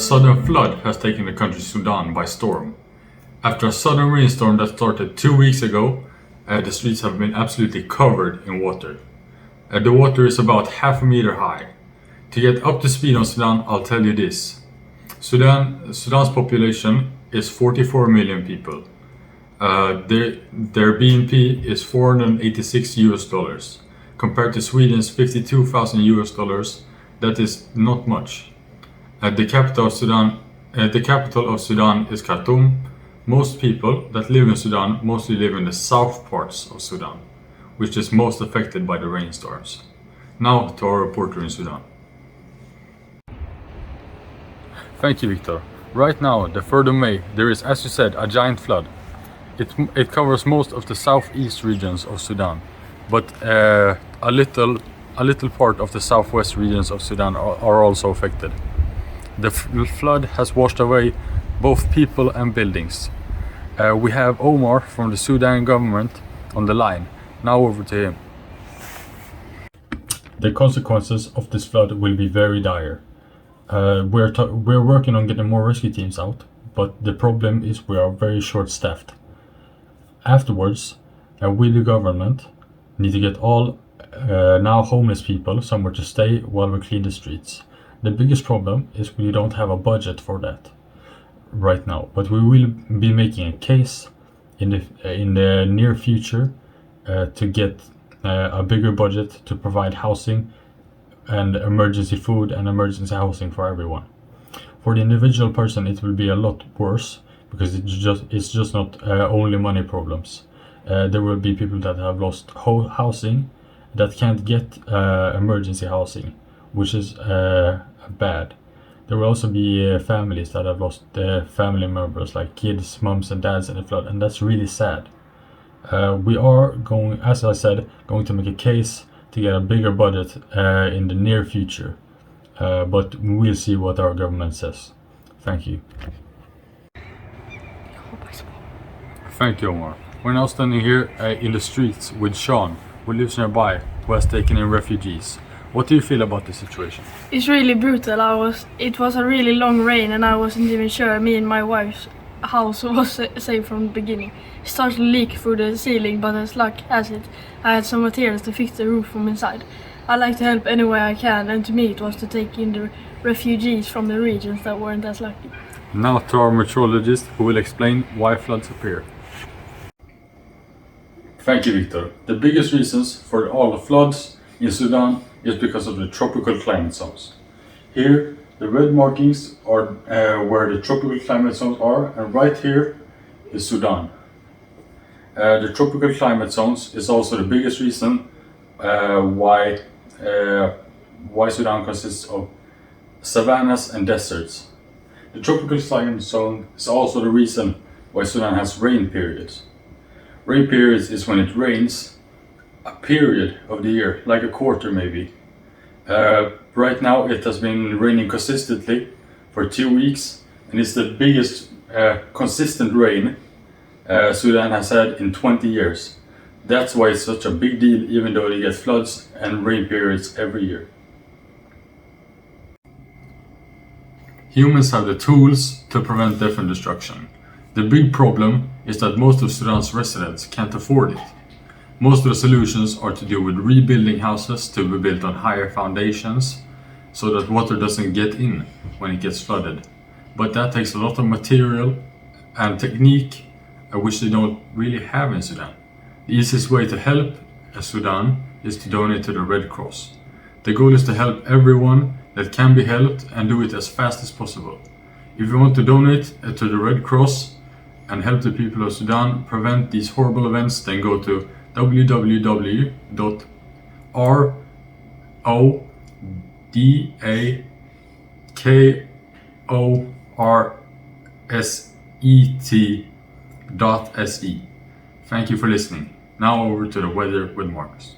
sudden flood has taken the country Sudan by storm. After a sudden rainstorm that started 2 weeks ago, the streets have been absolutely covered in water. The water is about half a meter high. To get up to speed on Sudan, I'll tell you this. Sudan's population is 44 million people. Their BNP is $486. Compared to Sweden's 52,000 US dollars, that is not much. The capital of Sudan is Khartoum. Most people that live in Sudan mostly live in the south parts of Sudan, which is most affected by the rainstorms. Now to our reporter in Sudan. Thank you, Victor. Right now, the 3rd of May, there is, as you said, a giant flood. It covers most of the southeast regions of Sudan, but a little part of the southwest regions of Sudan are also affected. The flood has washed away both people and buildings. We have Omar from the Sudan government on the line. Now over to him. The consequences of this flood will be very dire. We're working on getting more rescue teams out, but the problem is we are very short-staffed. Afterwards, we the government need to get all now homeless people somewhere to stay while we clean the streets. The biggest problem is we don't have a budget for that right now, but we will be making a case in the near future to get a bigger budget to provide housing and emergency food and emergency housing for everyone. For the individual person, it will be a lot worse because it's just not only money problems. There will be people that have lost housing that can't get emergency housing, which is bad. There will also be families that have lost family members, like kids, moms and dads in the flood, and that's really sad. We are going, as I said, going to make a case to get a bigger budget in the near future, but we'll see what our government says. Thank you. Thank you, Omar. We're now standing here in the streets with Sean, who lives nearby, who has taken in refugees. What do you feel about the situation? It's really brutal. It was a really long rain and I wasn't even sure me and my wife's house was safe from the beginning. It started to leak through the ceiling, but as luck has it, I had some materials to fix the roof from inside. I like to help any way I can, and to me it was to take in the refugees from the regions that weren't as lucky. Now to our meteorologist, who will explain why floods appear. Thank you, Victor. The biggest reasons for all the floods in Sudan is because of the tropical climate zones. Here, the red markings are where the tropical climate zones are, and right here is Sudan. The tropical climate zones is also the biggest reason why Sudan consists of savannas and deserts. The tropical climate zone is also the reason why Sudan has rain periods. Rain periods is when it rains a period of the year, like a quarter maybe. Right now it has been raining consistently for 2 weeks, and it's the biggest consistent rain Sudan has had in 20 years. That's why it's such a big deal, even though they get floods and rain periods every year. Humans have the tools to prevent death and destruction. The big problem is that most of Sudan's residents can't afford it. Most of the solutions are to do with rebuilding houses to be built on higher foundations so that water doesn't get in when it gets flooded. But that takes a lot of material and technique which they don't really have in Sudan. The easiest way to help Sudan is to donate to the Red Cross. The goal is to help everyone that can be helped and do it as fast as possible. If you want to donate to the Red Cross and help the people of Sudan prevent these horrible events, then go to www.rodakoRset.se. Thank you for listening. Now over to the weather with Marcus.